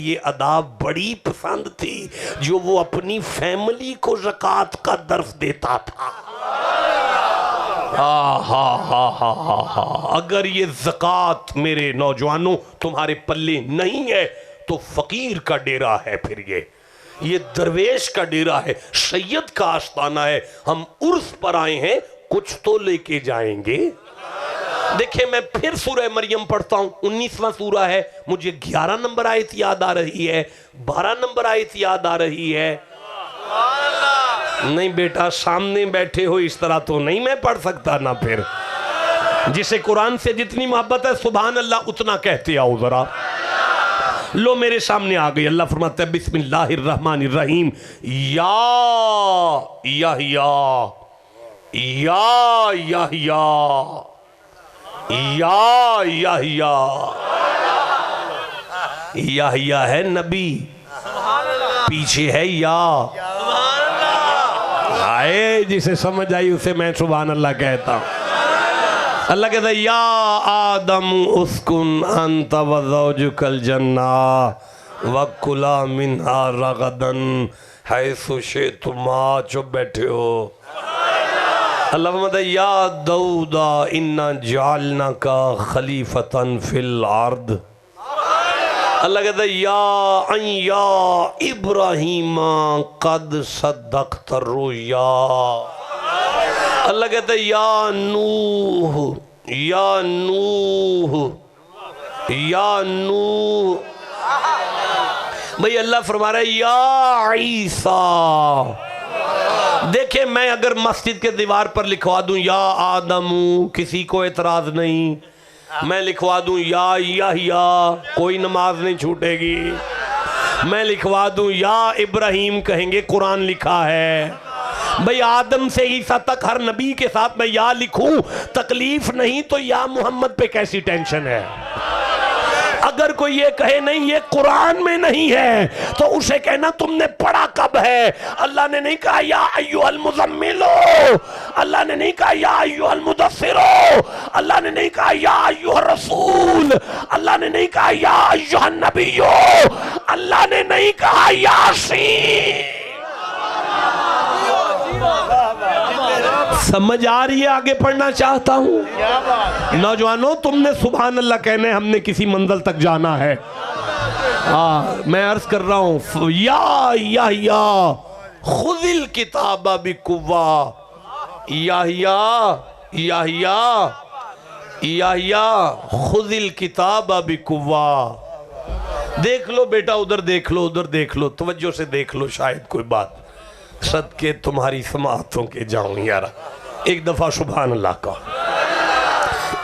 ये अदा बड़ी पसंद थी जो वो अपनी फैमिली को ज़कात का दर्स देता था। हा अगर ये ज़कात मेरे नौजवानों तुम्हारे पल्ले नहीं है तो फकीर का डेरा है, फिर ये दरवेश का डेरा है, सैयद का आस्ताना है। हम उर्स पर आए हैं, कुछ तो लेके जाएंगे। देखिए मैं फिर सूरह मरियम पढ़ता हूं, 19वां सूरा है, मुझे 11 नंबर आयत याद आ रही है, 12 नंबर आयत याद आ रही है। नहीं बेटा, सामने बैठे हो इस तरह तो नहीं मैं पढ़ सकता ना। फिर जिसे कुरान से जितनी मोहब्बत है सुभान अल्लाह उतना कहते आओ जरा। लो मेरे सामने आ गई। अल्लाह फरमाता है बिस्मिल्लाहिर्रहमानिर्रहीम, या याहिया है नबी, पीछे है या। आए जिसे समझ आई उसे मैं सुभान अल्लाह कहता हूं। अल्लाह कहता है या आदम उस्कुन अंत व ज़ौजुकल जन्ना वकुला मिन्हा रगदन हैसु शितुमा। चुप बैठे हो। अल्लाह फरमाता है या दाऊदा इन्ना जालना का खलीफतन फिल अर्द। अल्लाह कहता है या इब्राहिम कद सद्दक़्त रुया। अल्लाह कहता है या नूह। भाई अल्लाह फरमा रहा है या ईसा। देखे मैं अगर मस्जिद के दीवार पर लिखवा दूं या आदमू, किसी को एतराज नहीं। मैं लिखवा दूं या कोई नमाज नहीं छूटेगी। मैं लिखवा दूं या इब्राहिम, कहेंगे कुरान लिखा है। भाई आदम से ईसा तक हर नबी के साथ मैं या लिखूं तकलीफ नहीं, तो या मोहम्मद पे कैसी टेंशन है। अगर कोई ये कहे नहीं ये कुरान में नहीं है तो उसे कहना तुमने पढ़ा कब है। अल्लाह ने नहीं कहा या अय्युहल मुज़म्मिलो, अल्लाह ने नहीं कहा या अय्युहल मुदस्सिरो, अल्लाह ने नहीं कहा या अय्युहर रसूल, अल्लाह ने नहीं कहा या अय्युहन नबियो, अल्लाह ने नहीं कहा यासीन। समझ आ रही है? आगे पढ़ना चाहता हूं। नौजवानों तुमने सुभान अल्लाह कहने, हमने किसी मंजिल तक जाना है। मैं अर्ज कर रहा हूं या खुदिल किताबा बिकुव्वा। या खुदिल किताबा बिकुव्वा। देख लो बेटा, उधर देख लो, उधर देख लो, तवज्जो से देख लो, शायद कोई बात सदके तुम्हारी समातों के जाऊं यार। एक दफा सुभान अल्लाह का।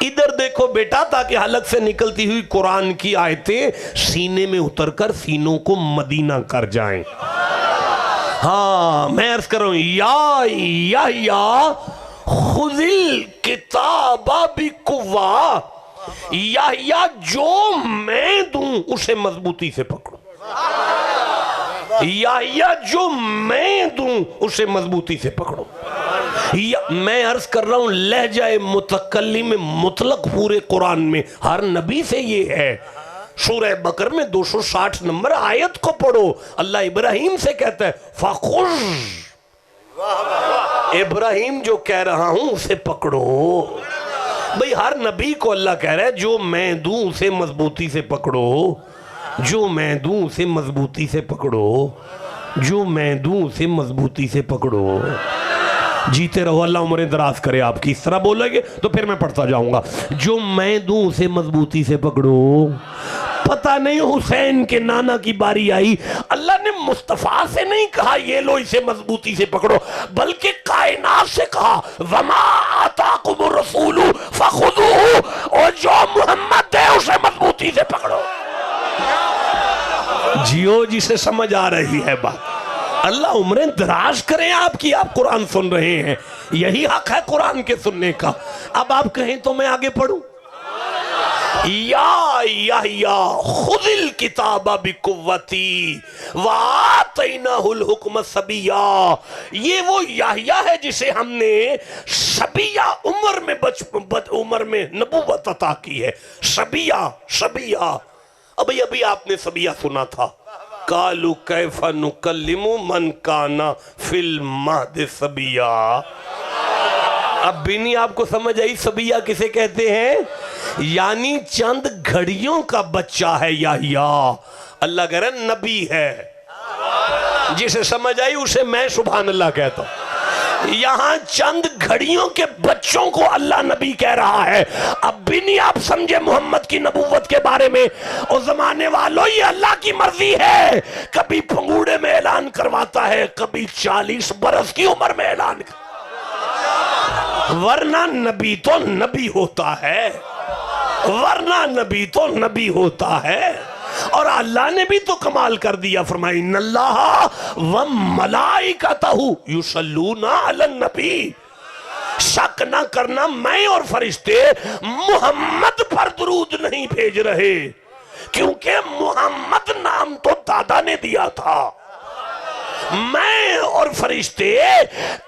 इधर देखो बेटा, ताकि हलक से निकलती हुई कुरान की आयतें सीने में उतरकर सीनों को मदीना कर जाएं। हाँ मैं अर्ज कर रहा हूं या खुदिल किताबा बिकुव्वा। या जो मैं दूं उसे मजबूती से पकड़ो। या जो मैं दूं उसे मजबूती से पकड़ो। या मैं अर्ज कर रहा हूं लहजाए मुतकल्लिम में मुतलक पूरे कुरान में हर नबी से ये है। सूरह बकर में 260 नंबर आयत को पढ़ो। अल्लाह इब्राहिम से कहता है फखुज, इब्राहिम जो कह रहा हूं उसे पकड़ो। भाई हर नबी को अल्लाह कह रहा है जो मैं दूं उसे मजबूती से पकड़ो, जो मैं दूं उसे मजबूती से पकड़ो, जो मैं दूं उसे मजबूती से पकड़ो। जीते रहो, अल्लाह उम्रें दराज करे आपकी। इस तरह बोलेंगे तो फिर मैं पढ़ता जाऊंगा। जो मैं दूं उसे मजबूती से पकड़ो। पता नहीं हुसैन के नाना की बारी आई, अल्लाह ने मुस्तफा से नहीं कहा ये लो इसे मजबूती से पकड़ो, बल्कि कायनात से कहा वमा आताकुमुर रसूलु फखुदूहु, और जो मोहम्मद है उसे मजबूती से पकड़ो। जियो जिसे समझ आ रही है बात। अल्लाह उम्रें दराज करें आपकी। आप कुरान सुन रहे हैं, यही हक है कुरान के सुनने का। अब आप कहें तो मैं आगे पढ़ूं। या खुदिल किताबा बिकुव्वती वातैनाहुल हुक्म सबिया। ये वो याहिया है जिसे हमने सबिया उम्र में उम्र में नबूवत अता की है। सबिया अब अभी आपने सबिया सुना था, कालू कैफा नुकल्लिमु मन काना फिल महद सबिया। अब भी नहीं आपको समझ आई सबिया किसे कहते हैं? यानी चंद घड़ियों का बच्चा है याहिया। अल्लाह कह रहा नबी है। जिसे समझ आई उसे मैं सुभान अल्लाह कहता हूं। यहां चंद घड़ियों के बच्चों को अल्लाह नबी कह रहा है। अब भी नहीं आप समझे मोहम्मद की नबूवत के बारे में? उस जमाने वालों, ये अल्लाह की मर्जी है। कभी पंगूड़े में ऐलान करवाता है, कभी 40 बरस की उम्र में ऐलान वरना नबी तो नबी होता है, वरना नबी तो नबी होता है। और अल्लाह ने भी तो कमाल कर दिया, फरमाई नल्लाह व मलाइकतहु युसल्लूना अलन नबी। शक ना करना, मैं और फरिश्ते मोहम्मद पर दुरूद नहीं भेज रहे, क्योंकि मोहम्मद नाम तो दादा ने दिया था। मैं और फरिश्ते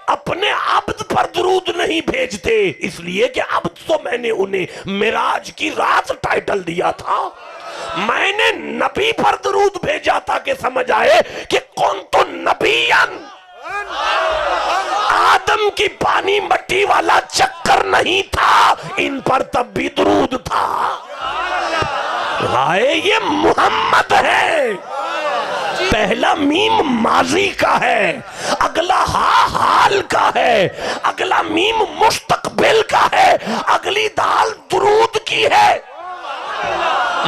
अपने अब्द पर दुरूद नहीं भेजते, इसलिए कि अब्द तो मैंने उन्हें मिराज की रात टाइटल दिया था। मैंने नबी पर दुरूद भेजा था कि समझ आए कि कौन तो नबीयन। आदम की पानी मट्टी वाला चक्कर नहीं था, इन पर तब भी दुरूद था। हाय, ये मोहम्मद है। पहला मीम माजी का है, अगला हाल का है, अगला मीम मुस्तकबिल का है, अगली दाल दुरूद की है।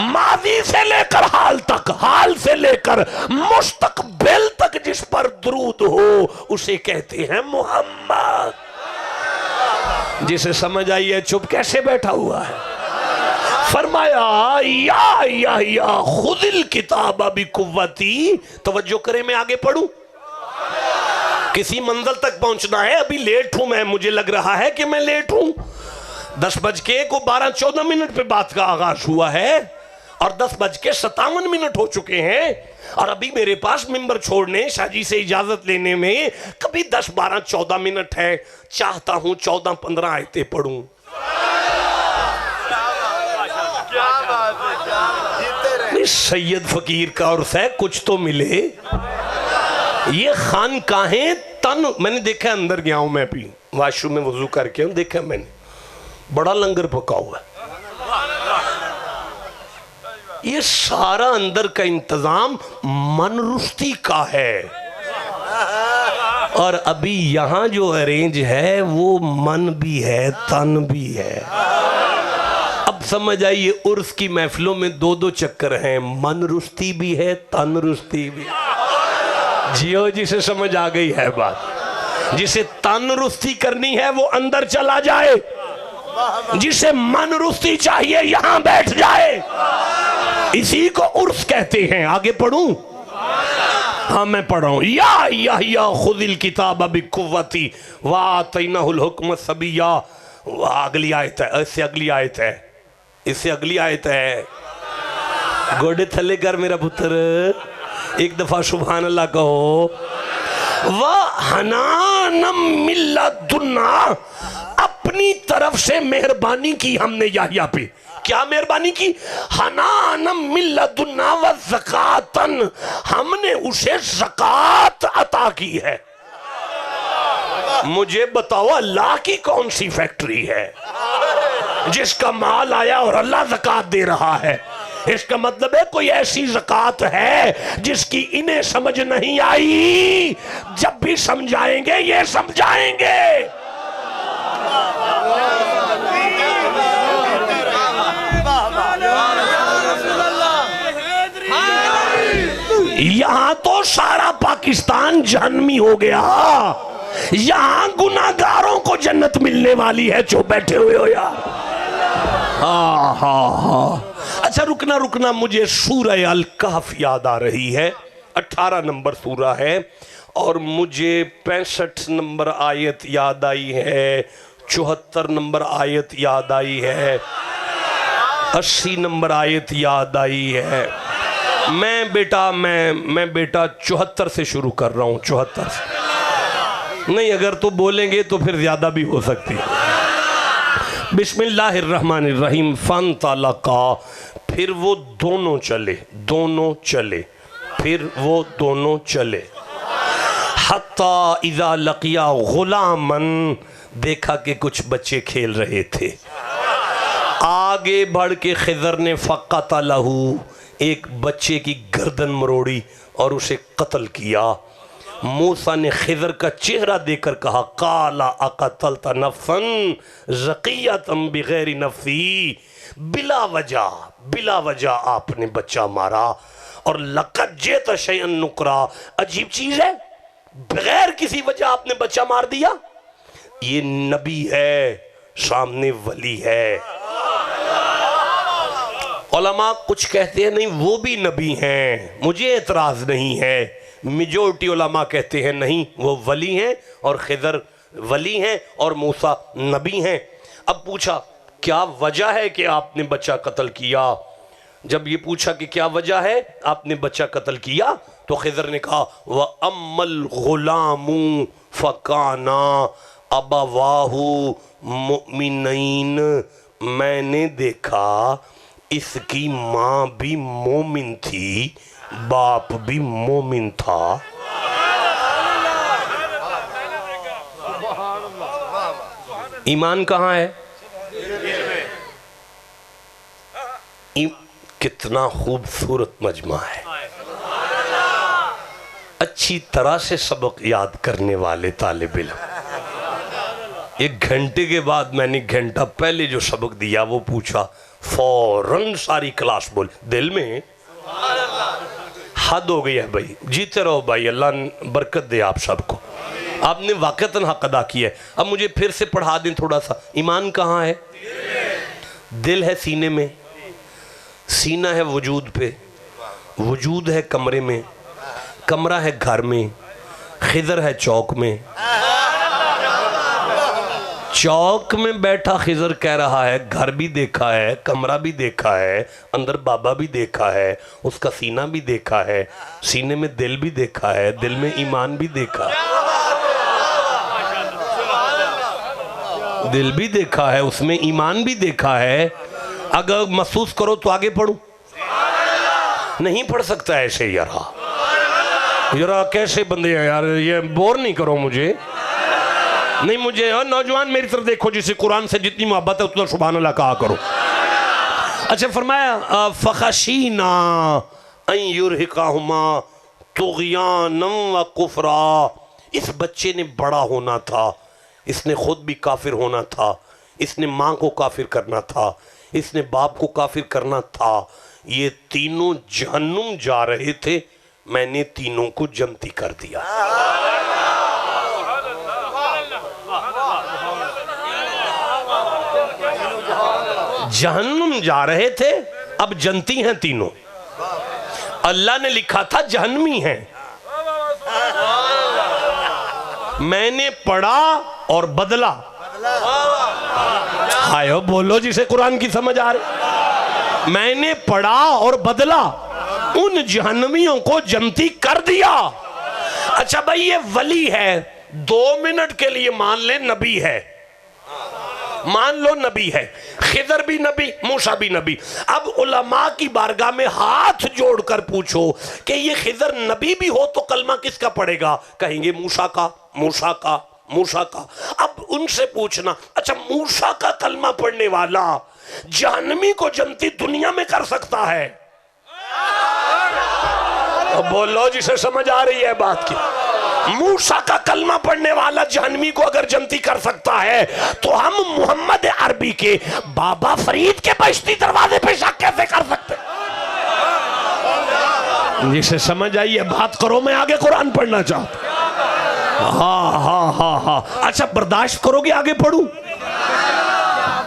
माजी से लेकर हाल तक, हाल से लेकर मुस्तकबिल तक जिस पर दुरूद हो उसे कहते हैं मोहम्मद। जिसे समझ आई है चुप कैसे बैठा हुआ है? फरमाया या खुदिल किताब अभी कुव्वती। तवज्जो करें, मैं आगे पढ़ूं, किसी मंजिल तक पहुंचना है। अभी लेट हूं मैं, मुझे लग रहा है कि मैं लेट हूं। 10:12 पे बात का आगाज हुआ है और 10:57 हो चुके हैं, और अभी मेरे पास मिंबर छोड़ने, शाजी से इजाजत लेने में कभी 10, 12, 14 मिनट है। चाहता हूं 14-15 आयतें पढ़ूं। सैयद फकीर का और से कुछ तो मिले। ये खानकाहें तन, मैंने देखा, अंदर गया हूं मैं भी, वाशरूम में वजू करके हूं, देखा मैंने, बड़ा लंगर पका हुआ है। ये सारा अंदर का इंतजाम मनरुस्ती का है, और अभी यहां जो अरेंज है वो मन भी है, तन भी है। अब समझ आइए, उर्स की महफिलों में 2-2 चक्कर हैं, मनरुस्ती भी है, तनरुस्ती भी। जियो, जिसे समझ आ गई है बात। जिसे तनरुस्ती करनी है वो अंदर चला जाए, जिसे मनरुस्ती चाहिए यहां बैठ जाए। इसी को उर्स कहते हैं। आगे पढ़ूं? हाँ मैं पढ़ रहा हूं। या खुदिल किताब अभी कुव्वती वातैनाहुल हुक्म सबिया। अगली आयत है, इससे अगली आयत है, इससे अगली आयत है। गोडे थले कर मेरा पुत्र, एक दफा सुभान अल्लाह कहो। वह हनानम मिल्लदुन्ना, अपनी तरफ से मेहरबानी की हमने याहिया पे। क्या मेहरबानी की? हनानम मिल्लदुन्ना व ज़कातन, हमने उसे ज़कात अता की है। मुझे बताओ, अल्लाह की कौन सी फैक्ट्री है जिसका माल आया और अल्लाह ज़कात दे रहा है? इसका मतलब है कोई ऐसी ज़कात है जिसकी इन्हें समझ नहीं आई, जब भी समझाएंगे ये समझाएंगे। यहां तो सारा पाकिस्तान जहन्नमी हो गया, यहां गुनाहगारों को जन्नत मिलने वाली है। जो बैठे हुए हो यार, हाँ। अच्छा रुकना, मुझे सूरह अल कहफ याद आ रही है। 18 नंबर सूरा है, और मुझे 65 नंबर आयत याद आई है, 74 नंबर आयत याद आई है, 80 नंबर आयत याद आई है। मैं बेटा 74 से शुरू कर रहा हूं, 74 से नहीं, अगर तो बोलेंगे तो फिर ज्यादा भी हो सकती है। बिस्मिल्लाहिर्रहमानिर्रहीम। फन तलका, फिर वो दोनों चले, फिर वो दोनों चले। हत्ता इज़ा लकिया गुलामन, देखा कि कुछ बच्चे खेल रहे थे। आगे बढ़ के खिज़र ने फ़क़तलहू, एक बच्चे की गर्दन मरोड़ी और उसे कत्ल किया। मूसा ने खिज़र का चेहरा देखकर कहा, काला अक़तलता नफ़्सन ज़कियतन बिग़ैरि नफ़्सी, बिला वजह आपने बच्चा मारा। और लक़द जिअता शैअन नुकरा, अजीब चीज़ है, बगैर किसी वजह आपने बच्चा मार दिया। ये नबी है, सामने वली है। उलमा कुछ कहते हैं नहीं वो भी नबी हैं, मुझे एतराज़ नहीं है। मेजॉरिटी उलमा कहते हैं नहीं वो वली हैं और खिज़र वली हैं और मूसा नबी हैं। अब पूछा क्या वजह है कि आपने बच्चा कत्ल किया? जब ये पूछा कि क्या वजह है आपने बच्चा कत्ल किया, तो खिज़र ने कहा व अम्मल गुलामू फ़काना अबवाहु मुमिनैन, मैंने देखा इसकी माँ भी मोमिन थी, बाप भी मोमिन था। ईमान कहाँ है? कितना खूबसूरत मजमा है। अच्छी तरह से सबक याद करने वाले तालिब इल्म। 1 घंटे के बाद मैंने 1 घंटा पहले जो सबक दिया वो पूछा, फौरन सारी क्लास बोल दिल में। हद हो गई है भाई, जीते रहो भाई, अल्लाह बरकत दे आप सबको। आपने वाक़तन हक अदा किया है। अब मुझे फिर से पढ़ा दें थोड़ा सा। ईमान कहाँ है? दिल है सीने में, सीना है वजूद पे, वजूद है कमरे में, कमरा है घर में, खिज़र है चौक में। चौक में बैठा खिज़र कह रहा है घर भी देखा है, कमरा भी देखा है, अंदर बाबा भी देखा है, उसका सीना भी देखा है, सीने में दिल भी देखा है, दिल में ईमान भी देखा है, दिल भी देखा है, उसमें ईमान भी देखा है। अगर महसूस करो तो आगे पढ़ो, नहीं पढ़ सकता ऐसे यार कैसे बंदे हैं यार, ये बोर नहीं करो मुझे, नहीं मुझे। और नौजवान मेरी तरफ देखो, जिसे कुरान से जितनी मोहब्बत है उतना सुभान अल्लाह कहा करो। अच्छा फरमाया फ़ख़शीना अन युरहिक़हुमा तुग़यानन व कुफ़रा, इस बच्चे ने बड़ा होना था, इसने खुद भी काफिर होना था, इसने माँ को काफिर करना था, इसने बाप को काफिर करना था। ये तीनों जहन्नुम जा रहे थे, मैंने तीनों को जन्नती कर दिया। जहन्नुम जा रहे थे, अब जन्नती हैं तीनों। अल्लाह ने लिखा था जहन्नमी हैं, मैंने पढ़ा और बदला। हाय बोलो जिसे कुरान की समझ आ रही। मैंने पढ़ा और बदला, उन जहन्नमियों को जन्नती कर दिया। अच्छा भाई ये वली है, 2 मिनट के लिए मान ले नबी है, मान लो नबी है, खिज़र भी नबी, मूसा भी नबी। अब उलमा की बारगाह में हाथ जोड़कर पूछो कि ये खिज़र नबी भी हो तो कलमा किसका पड़ेगा? कहेंगे मूसा का, मूसा का, मूसा का। अब उनसे पूछना, अच्छा मूसा का कलमा पढ़ने वाला जहन्नमी को जन्नती दुनिया में कर सकता है? अब बोलो जिसे समझ आ रही है बात की। मूसा का कलमा पढ़ने वाला जहन्नमी को अगर जन्नती कर सकता है, तो हम मोहम्मद अरबी के बाबा फरीद के बहिश्ती दरवाजे पे शक कैसे कर सकते? जिसे समझ आई है बात करो, मैं आगे कुरान पढ़ना चाहता। हाँ। अच्छा बर्दाश्त करोगे आगे पढ़ू?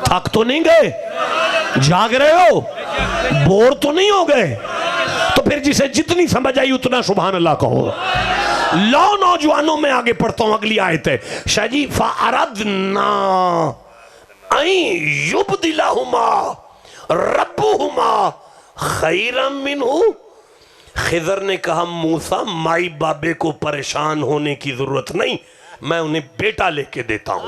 थक तो नहीं गए? जाग रहे हो? बोर तो नहीं हो गए? तो फिर जिसे जितनी समझ आई उतना सुभान अल्लाह कहो। लो नौजवानों में आगे पढ़ता हूं, अगली आयत है शाजी। फ़अरदना अन युबदिलहुमा रब्बुहुमा खैरम मिन्हु। खिज़र ने कहा मूसा माई बाबे को परेशान होने की जरूरत नहीं, मैं उन्हें बेटा लेके देता हूं।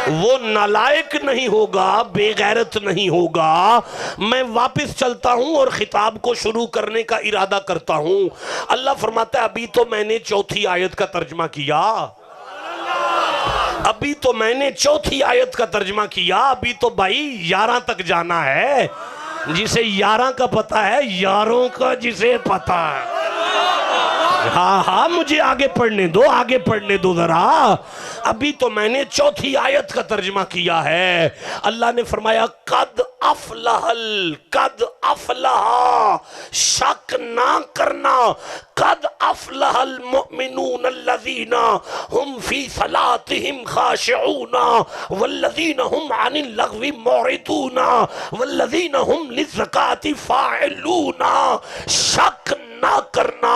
वो नालायक नहीं होगा, बेगैरत नहीं होगा। मैं वापस चलता हूं और खिताब को शुरू करने का इरादा करता हूं। अल्लाह फरमाता है अभी तो मैंने चौथी आयत का तर्जमा किया, अभी तो मैंने चौथी आयत का तर्जमा किया, अभी तो भाई 11 तक जाना है। जिसे 11 का पता है, यारों का जिसे पता है। हाँ हाँ, मुझे आगे पढ़ने दो, आगे पढ़ने दो जरा। अभी तो मैंने चौथी आयत का तर्जमा किया है। अल्लाह ने फरमाया कद अफलहल, कद अफलहा, शक ना करना, कद अफलहल मुमिनून अल्लज़ीना हुम फी सलातिहिम खाशिऊना वल्लज़ीना हुम अनिल लग़वी मुरिदूना वल्लज़ीना हुम लिज़्ज़काति फाइलूना। शक ना करना,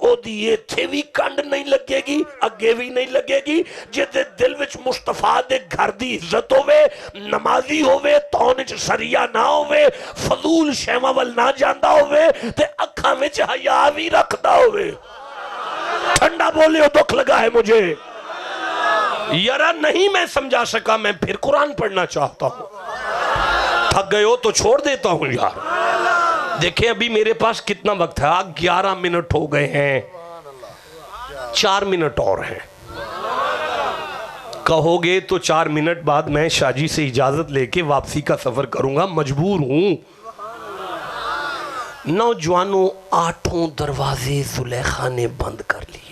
ओदी इत्थे भी कंड नहीं लगेगी, अगे भी नहीं लगेगी। जिहदे दिल विच मुस्तफा दे घर दी इज्जत होवे, नमाजी होवे, तौन विच सरिया ना होवे, फजूल शैवां वल ना जांदा होवे ते अखां विच हया भी रखदा होवे। ठंडा बोलियो, दुख लगा है मुझे यारा, नहीं मैं समझा सका, मैं फिर कुरान पढ़ना चाहता हूं। थक गए हो तो छोड़ देता हूं यार। देखिए अभी मेरे पास कितना वक्त है, 11 मिनट हो गए हैं, 4 मिनट और हैं। कहोगे तो 4 मिनट बाद मैं शाजी से इजाजत लेके वापसी का सफर करूंगा, मजबूर हूं। नौजवानों, 8 दरवाजे जुलेखा ने बंद कर लिए,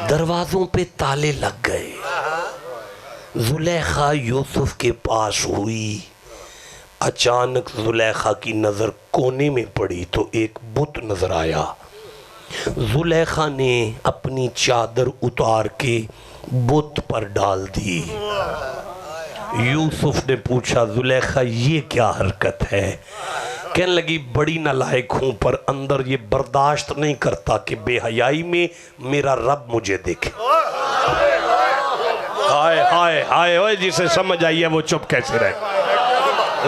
दरवाजों पे ताले लग गए। जुलेखा यूसुफ के पास हुई, अचानक जुलेखा की नजर कोने में पड़ी तो एक बुत नजर आया। जुलेखा ने अपनी चादर उतार के बुत पर डाल दी। यूसुफ ने पूछा जुलेखा ये क्या हरकत है? कहने लगी बड़ी नालायक हूं पर अंदर ये बर्दाश्त नहीं करता कि बेहयाई में मेरा रब मुझे देखे। हाय हाय हाय, ओए जिसे समझ आई है वो चुप कैसे रहे।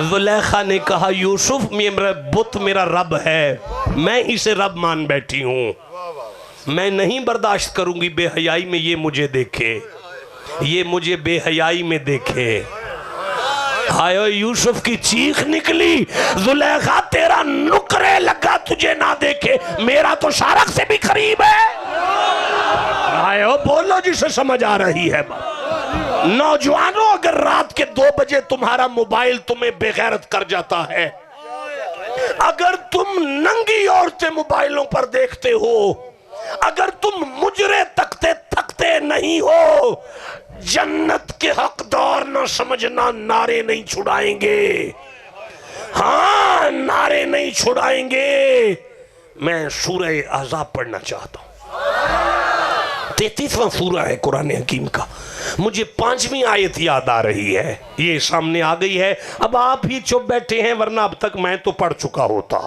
जुलेखा ने कहा यूसुफ मेरा बुत मेरा रब है, मैं इसे रब मान बैठी हूं, मैं नहीं बर्दाश्त करूंगी बेहयाई में ये मुझे देखे, ये मुझे बेहयाई में देखे। हाय यूसुफ की चीख निकली, जुलेखा तेरा नुकरे लगा तुझे ना देखे, मेरा तो शारक से भी करीब है। हाय बोलो जिसे समझ आ रही है बात। नौजवानों, अगर रात के 2 बजे तुम्हारा मोबाइल तुम्हें बेगैरत कर जाता है, अगर तुम नंगी औरतें मोबाइलों पर देखते हो, अगर तुम मुजरे तकते थकते नहीं हो, जन्नत के हकदार न समझना, नारे नहीं छुड़ाएंगे। हाँ, नारे नहीं छुड़ाएंगे। मैं सूरह अहज़ाब पढ़ना चाहता हूं, 33वां सूरा है कुरान हकीम का। मुझे 5वीं आयत याद आ रही है, ये सामने आ गई है। अब आप ही चुप बैठे हैं, वरना अब तक मैं तो पढ़ चुका होता।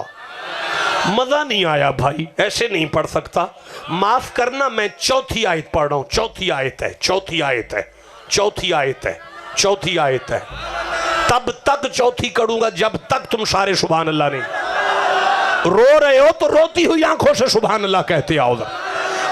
मजा नहीं आया भाई, ऐसे नहीं पढ़ सकता, माफ करना। मैं चौथी आयत पढ़ रहा हूं, चौथी आयत है, चौथी आयत है, चौथी आयत है, चौथी आयत है। तब तक चौथी करूंगा जब तक तुम सारे सुभान अल्लाह नहीं रो रहे हो, तो रोती हुई आंखों से सुभान अल्लाह कहते आओ।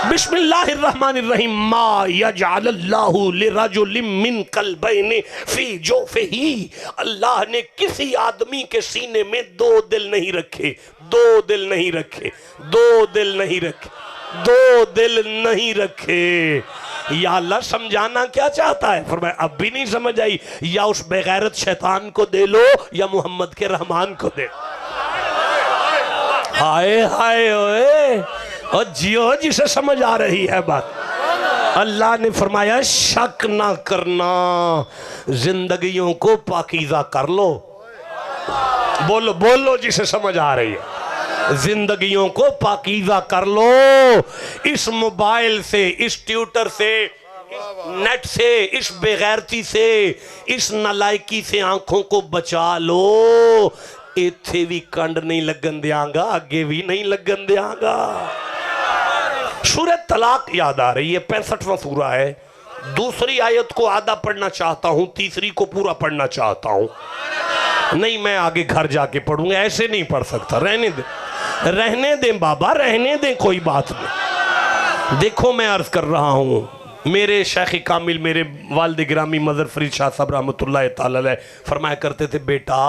बिस्मिल्लाहिर्रहमानिर्रहीम। मा यजअलल्लाहु लिरजुलिम मिन कल्बैनि फी जोफिही। अल्लाह ने किसी आदमी के सीने में 2 दिल नहीं रखे, 2 दिल नहीं रखे, 2 दिल नहीं रखे, 2 दिल नहीं रखे। या अल्लाह समझाना क्या चाहता है? फरमाया अब भी नहीं समझ आई, या उस बेगैरत शैतान को दे लो या मोहम्मद के रहमान को दे। हाय हाय ओए, और जियो जिसे समझ आ रही है बात। अल्लाह ने फरमाया शक ना करना, जिंदगियों को पाकीज़ा कर लो। बोलो बोलो जिसे समझ आ रही है, जिंदगियों को पाकीज़ा कर लो। इस मोबाइल से, इस ट्यूटर से, नेट से, इस बेगैरती से, इस नालायकी से आंखों को बचा लो। इत्थे भी कंड नहीं लगन दियांगा, आगे भी नहीं लगन दियांगा। सूरह तलाक याद आ रही है, 65वां सूरा है। दूसरी आयत को आधा पढ़ना चाहता हूं, तीसरी को पूरा पढ़ना चाहता हूं। नहीं, मैं आगे घर जाके पढ़ूंगा, ऐसे नहीं पढ़ सकता। रहने दे, रहने दे बाबा, रहने दे, कोई बात नहीं। देखो मैं अर्ज कर रहा हूं, मेरे शेख कामिल मेरे वालिद गिरामी मज़र फरीद शाह साहब रहमतुल्लाह तआला अलैह फरमाया करते थे, बेटा